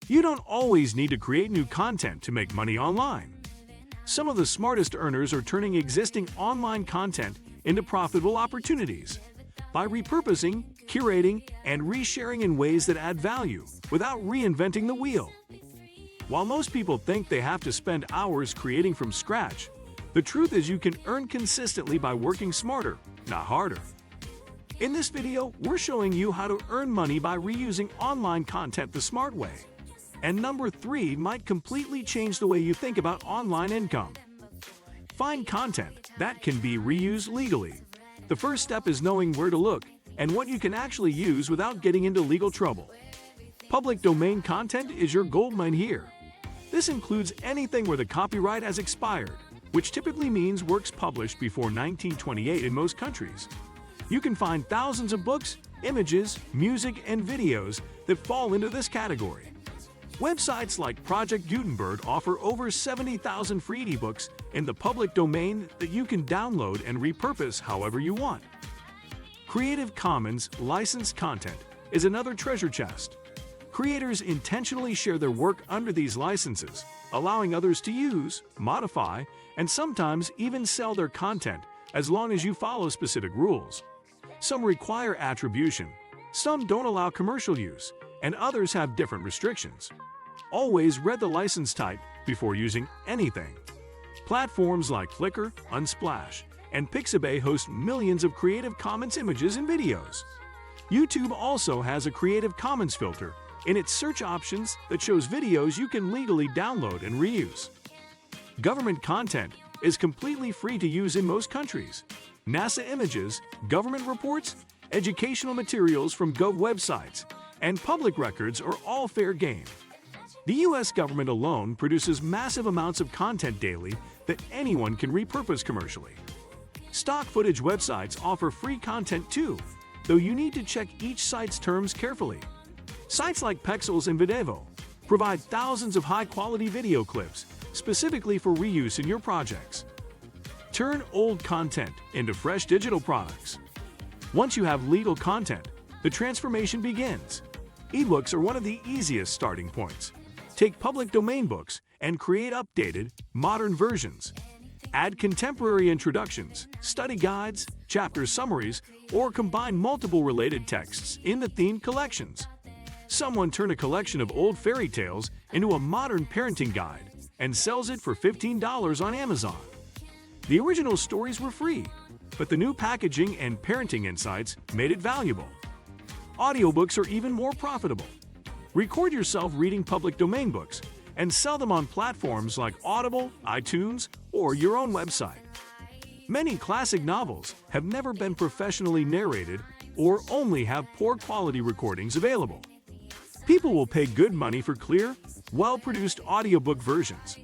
You don't always need to create new content to make money online. Some of the smartest earners are turning existing online content into profitable opportunities by repurposing, curating, and resharing in ways that add value without reinventing the wheel. While most people think they have to spend hours creating from scratch, the truth is you can earn consistently by working smarter, not harder. In this video, we're showing you how to earn money by reusing online content the smart way. And number 3 might completely change the way you think about online income. Find content that can be reused legally. The first step is knowing where to look and what you can actually use without getting into legal trouble. Public domain content is your goldmine here. This includes anything where the copyright has expired, which typically means works published before 1928 in most countries. You can find thousands of books, images, music, and videos that fall into this category. Websites like Project Gutenberg offer over 70,000 free ebooks in the public domain that you can download and repurpose however you want. Creative Commons licensed content is another treasure chest. Creators intentionally share their work under these licenses, allowing others to use, modify, and sometimes even sell their content as long as you follow specific rules. Some require attribution, some don't allow commercial use, and others have different restrictions. Always read the license type before using anything. Platforms like Flickr, Unsplash, and Pixabay host millions of Creative Commons images and videos. YouTube also has a Creative Commons filter in its search options that shows videos you can legally download and reuse. Government content is completely free to use in most countries. NASA images, government reports, educational materials from Gov websites, and public records are all fair game. The US government alone produces massive amounts of content daily that anyone can repurpose commercially. Stock footage websites offer free content too, though you need to check each site's terms carefully. Sites like Pexels and Videvo provide thousands of high-quality video clips specifically for reuse in your projects. Turn old content into fresh digital products. Once you have legal content, the transformation begins. Ebooks are one of the easiest starting points. Take public domain books and create updated, modern versions. Add contemporary introductions, study guides, chapter summaries, or combine multiple related texts in the themed collections. Someone turned a collection of old fairy tales into a modern parenting guide and sells it for $15 on Amazon. The original stories were free, but the new packaging and parenting insights made it valuable. Audiobooks are even more profitable. Record yourself reading public domain books and sell them on platforms like Audible, iTunes, or your own website. Many classic novels have never been professionally narrated or only have poor quality recordings available. People will pay good money for clear, well-produced audiobook versions.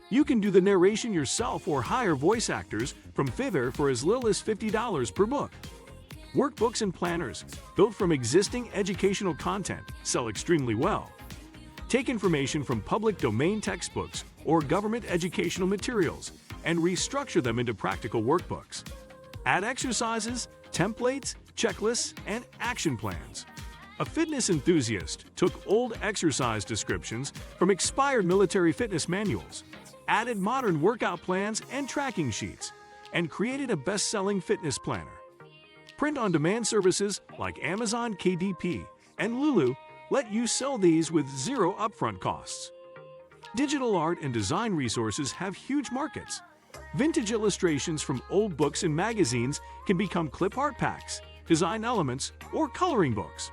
You can do the narration yourself or hire voice actors from Fiverr for as little as $50 per book. Workbooks and planners, built from existing educational content, sell extremely well. Take information from public domain textbooks or government educational materials and restructure them into practical workbooks. Add exercises, templates, checklists, and action plans. A fitness enthusiast took old exercise descriptions from expired military fitness manuals, added modern workout plans and tracking sheets, and created a best-selling fitness planner. Print-on-demand services like Amazon KDP and Lulu let you sell these with zero upfront costs. Digital art and design resources have huge markets. Vintage illustrations from old books and magazines can become clip art packs, design elements, or coloring books.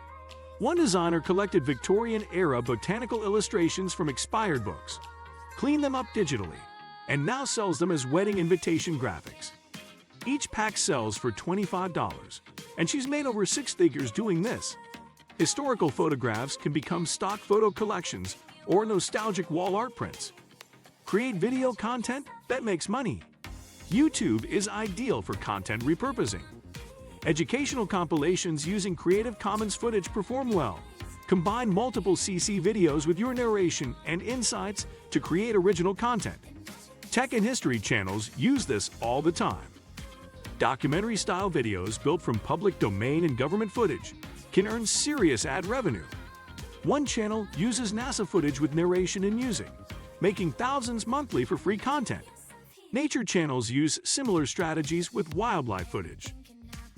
One designer collected Victorian-era botanical illustrations from expired books, cleaned them up digitally, and now sells them as wedding invitation graphics. Each pack sells for $25, and she's made over 6 figures doing this. Historical photographs can become stock photo collections or nostalgic wall art prints. Create video content that makes money. YouTube is ideal for content repurposing. Educational compilations using Creative Commons footage perform well. Combine multiple CC videos with your narration and insights to create original content. Tech and history channels use this all the time. Documentary-style videos built from public domain and government footage can earn serious ad revenue. One channel uses NASA footage with narration and music, making thousands monthly for free content. Nature channels use similar strategies with wildlife footage.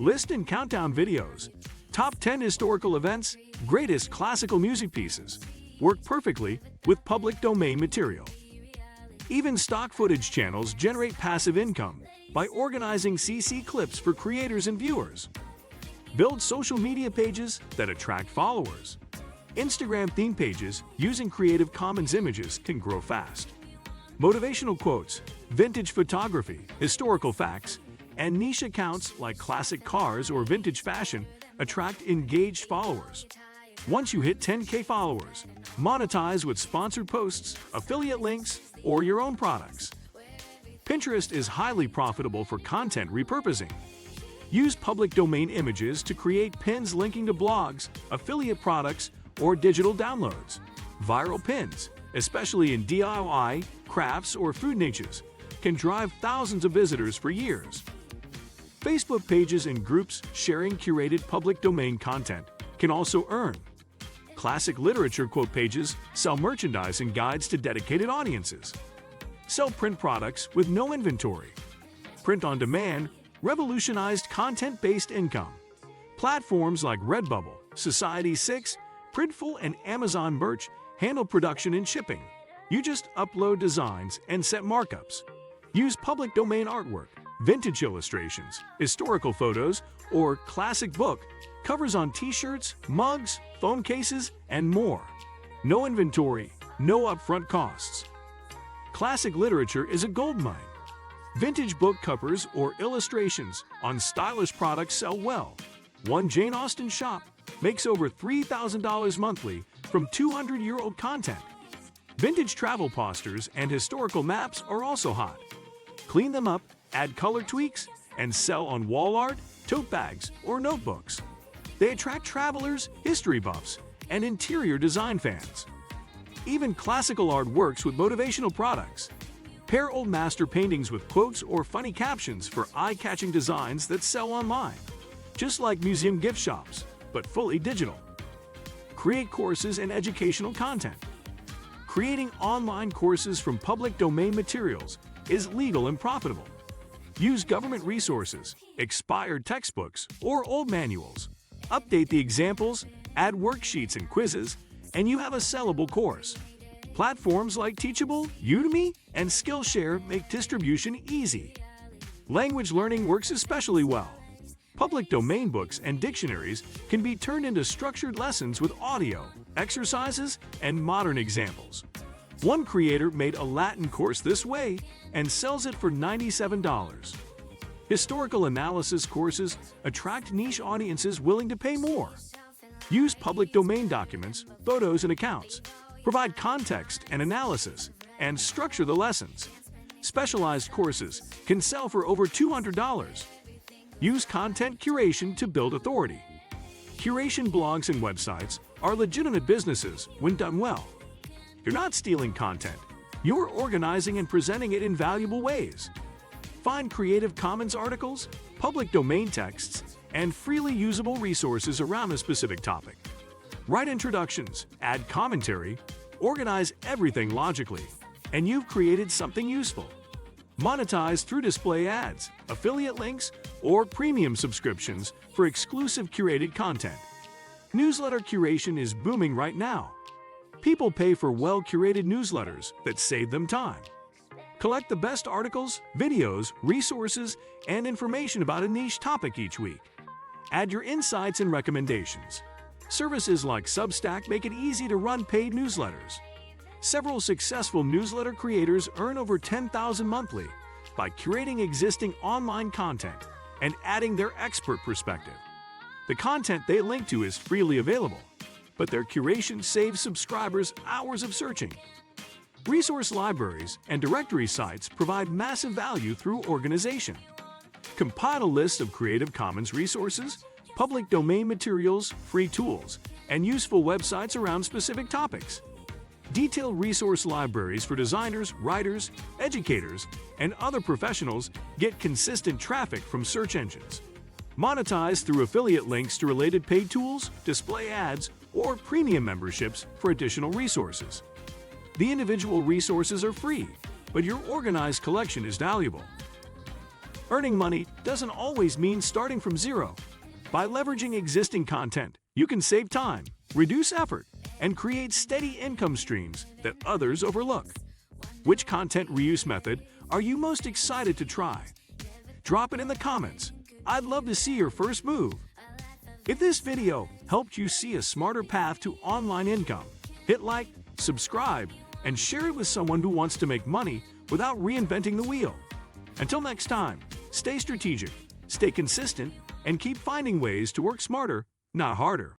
List and countdown videos, top 10 historical events, greatest classical music pieces, work perfectly with public domain material. Even stock footage channels generate passive income by organizing CC clips for creators and viewers. Build social media pages that attract followers. Instagram theme pages using Creative Commons images can grow fast. Motivational quotes, vintage photography, historical facts, and niche accounts like classic cars or vintage fashion attract engaged followers. Once you hit 10K followers, monetize with sponsored posts, affiliate links, or your own products. Pinterest is highly profitable for content repurposing. Use public domain images to create pins linking to blogs, affiliate products, or digital downloads. Viral pins, especially in DIY, crafts, or food niches, can drive thousands of visitors for years. Facebook pages and groups sharing curated public domain content can also earn. Classic literature quote pages sell merchandise and guides to dedicated audiences. Sell print products with no inventory. Print on demand revolutionized content-based income. Platforms like Redbubble, Society6, Printful, and Amazon Merch handle production and shipping. You just upload designs and set markups. Use public domain artwork, vintage illustrations, historical photos, or classic book covers on t-shirts, mugs, phone cases, and more. No inventory, no upfront costs. Classic literature is a goldmine. Vintage book covers or illustrations on stylish products sell well. One Jane Austen shop makes over $3,000 monthly from 200-year-old content. Vintage travel posters and historical maps are also hot. Clean them up, add color tweaks, and sell on wall art, tote bags, or notebooks. They attract travelers, history buffs, and interior design fans. Even classical art works with motivational products. Pair old master paintings with quotes or funny captions for eye-catching designs that sell online, just like museum gift shops, but fully digital. Create courses and educational content. Creating online courses from public domain materials is legal and profitable. Use government resources, expired textbooks, or old manuals. Update the examples, add worksheets and quizzes, and you have a sellable course. Platforms like Teachable, Udemy, and Skillshare make distribution easy. Language learning works especially well. Public domain books and dictionaries can be turned into structured lessons with audio, exercises, and modern examples. One creator made a Latin course this way and sells it for $97. Historical analysis courses attract niche audiences willing to pay more. Use public domain documents, photos, and accounts. Provide context and analysis, and structure the lessons. Specialized courses can sell for over $200. Use content curation to build authority. Curation blogs and websites are legitimate businesses when done well. You're not stealing content. You're organizing and presenting it in valuable ways. Find Creative Commons articles, public domain texts, and freely usable resources around a specific topic. Write introductions, add commentary, organize everything logically, and you've created something useful. Monetize through display ads, affiliate links, or premium subscriptions for exclusive curated content. Newsletter curation is booming right now. People pay for well-curated newsletters that save them time. Collect the best articles, videos, resources, and information about a niche topic each week. Add your insights and recommendations. Services like Substack make it easy to run paid newsletters. Several successful newsletter creators earn over $10,000 monthly by curating existing online content and adding their expert perspective. The content they link to is freely available, but their curation saves subscribers hours of searching. Resource libraries and directory sites provide massive value through organization. Compile a list of Creative Commons resources, public domain materials, free tools, and useful websites around specific topics. Detailed resource libraries for designers, writers, educators, and other professionals get consistent traffic from search engines. Monetize through affiliate links to related paid tools, display ads, or premium memberships for additional resources. The individual resources are free, but your organized collection is valuable. Earning money doesn't always mean starting from zero. By leveraging existing content, you can save time, reduce effort, and create steady income streams that others overlook. Which content reuse method are you most excited to try? Drop it in the comments. I'd love to see your first move. If this video helped you see a smarter path to online income, hit like, subscribe, and share it with someone who wants to make money without reinventing the wheel. Until next time, stay strategic, stay consistent, and keep finding ways to work smarter, not harder.